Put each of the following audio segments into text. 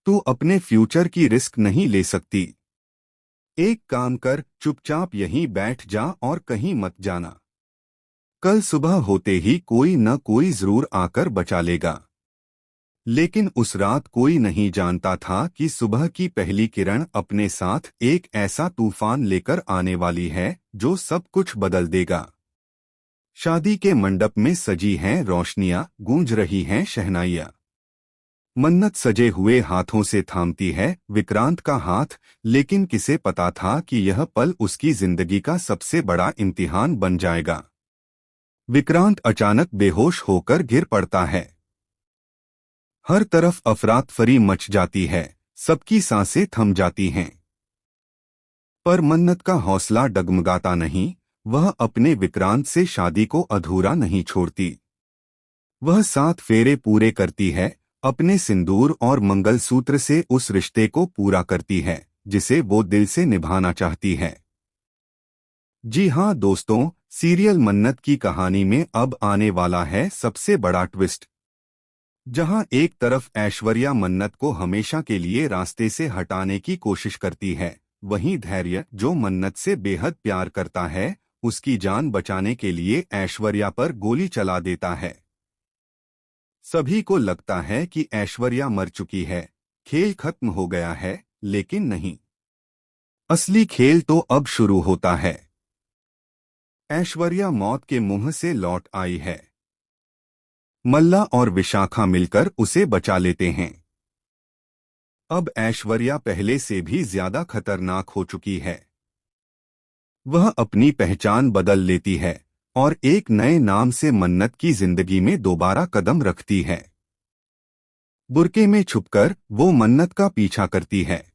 तू अपने फ्यूचर की रिस्क नहीं ले सकती। एक काम कर, चुपचाप यहीं बैठ जा और कहीं मत जाना। कल सुबह होते ही कोई न कोई जरूर आकर बचा लेगा। लेकिन उस रात कोई नहीं जानता था कि सुबह की पहली किरण अपने साथ एक ऐसा तूफान लेकर आने वाली है जो सब कुछ बदल देगा। शादी के मंडप में सजी हैं रोशनियां, गूंज रही हैं शहनाइयां। मन्नत सजे हुए हाथों से थामती है विक्रांत का हाथ, लेकिन किसे पता था कि यह पल उसकी जिंदगी का सबसे बड़ा इम्तिहान बन जाएगा। विक्रांत अचानक बेहोश होकर गिर पड़ता है। हर तरफ अफरातफरी मच जाती है, सबकी सांसें थम जाती हैं। पर मन्नत का हौसला डगमगाता नहीं। वह अपने विक्रांत से शादी को अधूरा नहीं छोड़ती। वह 7 फेरे पूरे करती है, अपने सिंदूर और मंगलसूत्र से उस रिश्ते को पूरा करती है जिसे वो दिल से निभाना चाहती है। जी हाँ दोस्तों, सीरियल मन्नत की कहानी में अब आने वाला है सबसे बड़ा ट्विस्ट। जहां एक तरफ ऐश्वर्या मन्नत को हमेशा के लिए रास्ते से हटाने की कोशिश करती है, वहीं धैर्य, जो मन्नत से बेहद प्यार करता है, उसकी जान बचाने के लिए ऐश्वर्या पर गोली चला देता है। सभी को लगता है कि ऐश्वर्या मर चुकी है, खेल खत्म हो गया है, लेकिन नहीं। असली खेल तो अब शुरू होता है। ऐश्वर्या मौत के मुंह से लौट आई है। मल्ला और विशाखा मिलकर उसे बचा लेते हैं। अब ऐश्वर्या पहले से भी ज्यादा खतरनाक हो चुकी है। वह अपनी पहचान बदल लेती है और एक नए नाम से मन्नत की जिंदगी में दोबारा कदम रखती है। बुर्के में छुपकर वो मन्नत का पीछा करती है।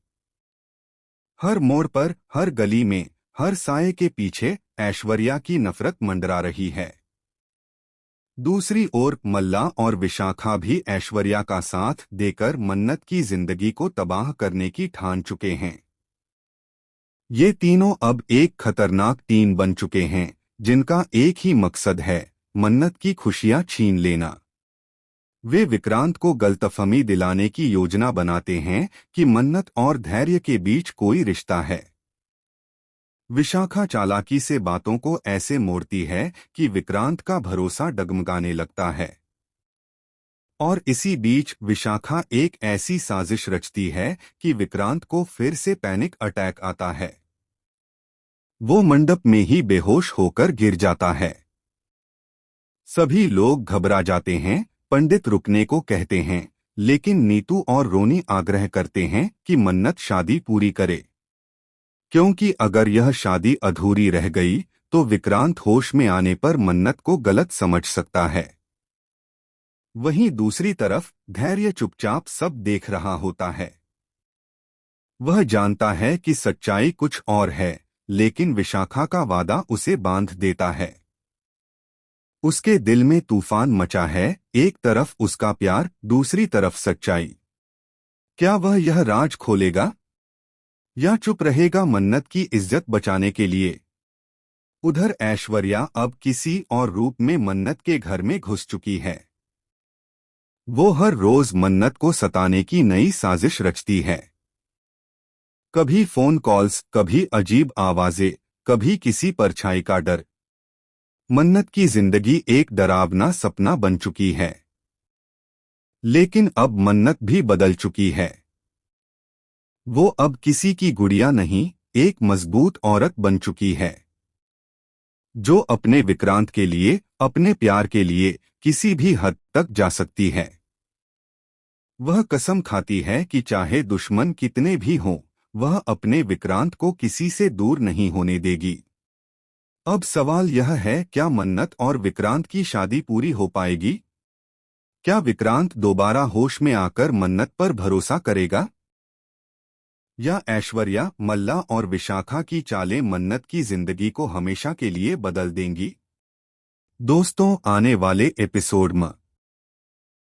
हर मोड़ पर, हर गली में, हर साये के पीछे ऐश्वर्या की नफरत मंडरा रही है। दूसरी ओर मल्ला और विशाखा भी ऐश्वर्या का साथ देकर मन्नत की जिंदगी को तबाह करने की ठान चुके हैं। ये तीनों अब एक खतरनाक टीम बन चुके हैं, जिनका एक ही मकसद है, मन्नत की खुशियां छीन लेना। वे विक्रांत को गलतफहमी दिलाने की योजना बनाते हैं कि मन्नत और धैर्य के बीच कोई रिश्ता है। विशाखा चालाकी से बातों को ऐसे मोड़ती है कि विक्रांत का भरोसा डगमगाने लगता है। और इसी बीच विशाखा एक ऐसी साजिश रचती है कि विक्रांत को फिर से पैनिक अटैक आता है। वो मंडप में ही बेहोश होकर गिर जाता है। सभी लोग घबरा जाते हैं, पंडित रुकने को कहते हैं, लेकिन नीतू और रोनी आग्रह करते हैं कि मन्नत शादी पूरी करे, क्योंकि अगर यह शादी अधूरी रह गई तो विक्रांत होश में आने पर मन्नत को गलत समझ सकता है। वहीं दूसरी तरफ धैर्य चुपचाप सब देख रहा होता है। वह जानता है कि सच्चाई कुछ और है, लेकिन विशाखा का वादा उसे बांध देता है। उसके दिल में तूफान मचा है, एक तरफ उसका प्यार, दूसरी तरफ सच्चाई। क्या वह यह राज खोलेगा या चुप रहेगा मन्नत की इज्जत बचाने के लिए? उधर ऐश्वर्या अब किसी और रूप में मन्नत के घर में घुस चुकी है। वो हर रोज मन्नत को सताने की नई साजिश रचती है। कभी फोन कॉल्स, कभी अजीब आवाजें, कभी किसी परछाई का डर। मन्नत की जिंदगी एक डरावना सपना बन चुकी है। लेकिन अब मन्नत भी बदल चुकी है। वो अब किसी की गुड़िया नहीं, एक मजबूत औरत बन चुकी है, जो अपने विक्रांत के लिए, अपने प्यार के लिए किसी भी हद तक जा सकती है। वह कसम खाती है कि चाहे दुश्मन कितने भी हों, वह अपने विक्रांत को किसी से दूर नहीं होने देगी। अब सवाल यह है, क्या मन्नत और विक्रांत की शादी पूरी हो पाएगी? क्या विक्रांत दोबारा होश में आकर मन्नत पर भरोसा करेगा? या ऐश्वर्या, मल्ला और विशाखा की चालें मन्नत की जिंदगी को हमेशा के लिए बदल देंगी? दोस्तों, आने वाले एपिसोड में